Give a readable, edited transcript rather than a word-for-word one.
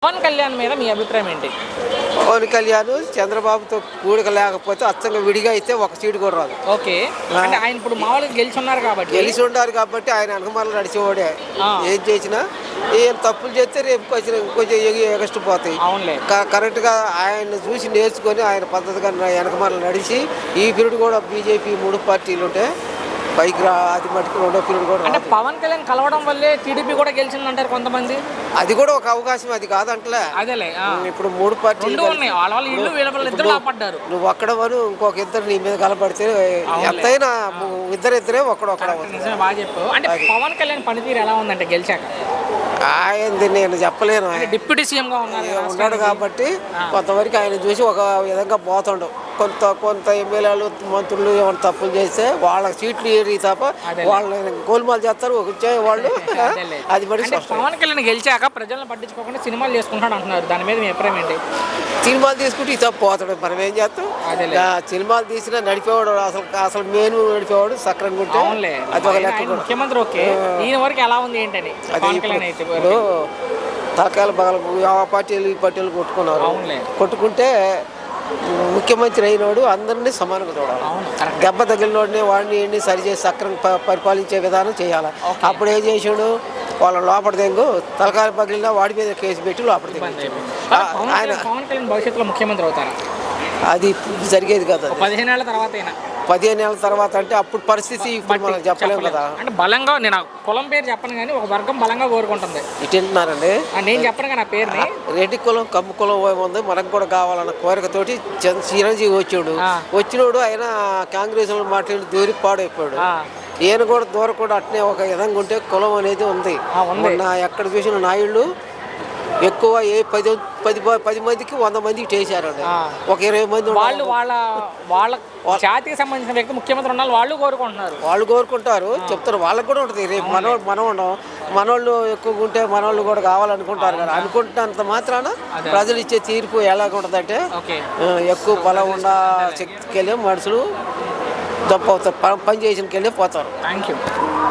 పవన్ కళ్యాణ్ మీద మీ అభిప్రాయం ఏంటి? పవన్ కళ్యాణ్ చంద్రబాబుతో కూడిక లేకపోతే అచ్చంగా విడిగా అయితే ఒక సీటు కూడా రాదు. ఓకే. అంటే ఆయన ఇప్పుడు మామూలుగా గెలిచి ఉన్నారు కాబట్టి ఆయన వెనకమాల నడిచేవాడే. ఏం చేసినా ఏం తప్పులు చేస్తే రేపు కొంచెం ఎగస్ట్ పోతాయి. కరెక్ట్గా ఆయన చూసి నేర్చుకొని ఆయన పద్ధతిగా వెనకమాల నడిచి ఈ పీరియడ్ కూడా బీజేపీ 3 పార్టీలు ఉంటే పైకి అది మటుకు 2వ పీరియడ్ కూడా. అంటే పవన్ కళ్యాణ్ కలవడం వల్లే టీడీపీ కూడా గెలిచిందంటారు కొంతమంది. అది కూడా ఒక అవకాశం, అది కాదంటలే. అదేలే ఇప్పుడు 3 పార్టీలు నువ్వు ఒక్కడ వారు ఇంకొక ఇద్దరు నీ మీద కలపడితే ఎంతైనా ఇద్దరే ఒకడొక్కడ. బాగా చెప్పు. అంటే పవన్ కళ్యాణ్ పనితీరు ఎలా ఉందంటే గెలిచాక? ఆయనది నేను చెప్పలేను. డిప్యూటీ సీఎం గా ఉన్నాడు కాబట్టి కొంతవరకు ఆయన చూసి ఒక విధంగా పోతాడు. కొంత ఎమ్మెల్యేలు మంత్రులు ఏమైనా తప్పులు చేస్తే వాళ్ళ సీట్లు ఏరి తప్ప వాళ్ళని గోల్మాల్ చేస్తారు వాళ్ళు. అది పవన్ కళ్యాణ్ గెలిచాక ప్రజలను పట్టించుకోకుండా సినిమాలు చేసుకుంటాడు అంటున్నారు. దాని మీద మీ అభిప్రాయం ఏంటి? సినిమాలు తీసుకుంటే ఈ తప్పు పోతాడు. మనం ఏం చేస్తాం? సినిమాలు తీసినా నడిపేవాడు అసలు మెయిన్ నడిపేవాడు సక్రంగా ఉంటే అది ఒక లెక్క. ముఖ్యమంత్రి ఓకే, ఈయన వరకు ఎలా ఉంది ఏంటని ఇప్పుడు తలకాయలు బగలు ఆ పార్టీలు ఈ పార్టీలు కొట్టుకుంటే ముఖ్యమంత్రి అయినోడు అందరినీ సమానంగా చూడాలి. దెబ్బ తగిలినోడిని వాడిని సరిచేసి సక్రంగా పరిపాలించే విధానం చేయాలి. అప్పుడు ఏం చేసాడు, వాళ్ళ లోపల దెంగు తలకాయలు పగిలినా వాడి మీద కేసు పెట్టి లోపల ఆయన భవిష్యత్తులో ముఖ్యమంత్రి అవుతారా? అది జరిగేది కదా. 15 ఏళ్ల తర్వాత 15 ఏళ్ళ తర్వాత అంటే అప్పుడు పరిస్థితి ఇప్పుడు మనం చెప్పలేము కదా. అంటే బలంగా, నేను కులం పేరు చెప్పను కానీ ఒక వర్గం బలంగా కోరుకుంటుంది. ఇటు వింటున్నారండి, నేను చెప్పను కానీ నా పేరుని. రెడ్డి కులం కమ్ము కులం ఉంది, మనకు కూడా కావాలన్న కోరికతోటి చిరంజీవి వచ్చినోడు ఆయన కాంగ్రెస్ మాట్లాడి దూరి పాడైపోయాడు. ఈయన కూడా దూరకుండా అట్నే ఒక విధంగా ఉంటే కులం అనేది ఉంది. ఎక్కడ చూసిన నాయుళ్ళు ఎక్కువ 10 మందికి 100 మందికి చేశారు. ఒక 20 మంది వాళ్ళ జాతికి సంబంధించిన వ్యక్తి ముఖ్యమంత్రి ఉండాలి వాళ్ళు కోరుకుంటారు. చెప్తారు వాళ్ళకి కూడా ఉంటుంది. రేపు మనోళ్ళు ఎక్కువగా ఉంటే మనోళ్ళు కూడా కావాలనుకుంటారు కదా. అనుకుంటున్నంత మాత్రాన ప్రజలు ఇచ్చే తీర్పు ఎలాగ ఉంటుందంటే ఎక్కువ బలం ఉన్న శక్తికి వెళ్ళే మనుషులు దప్ప అవుతారు, పని చేసిన వెళ్ళి పోతారు. Thank you.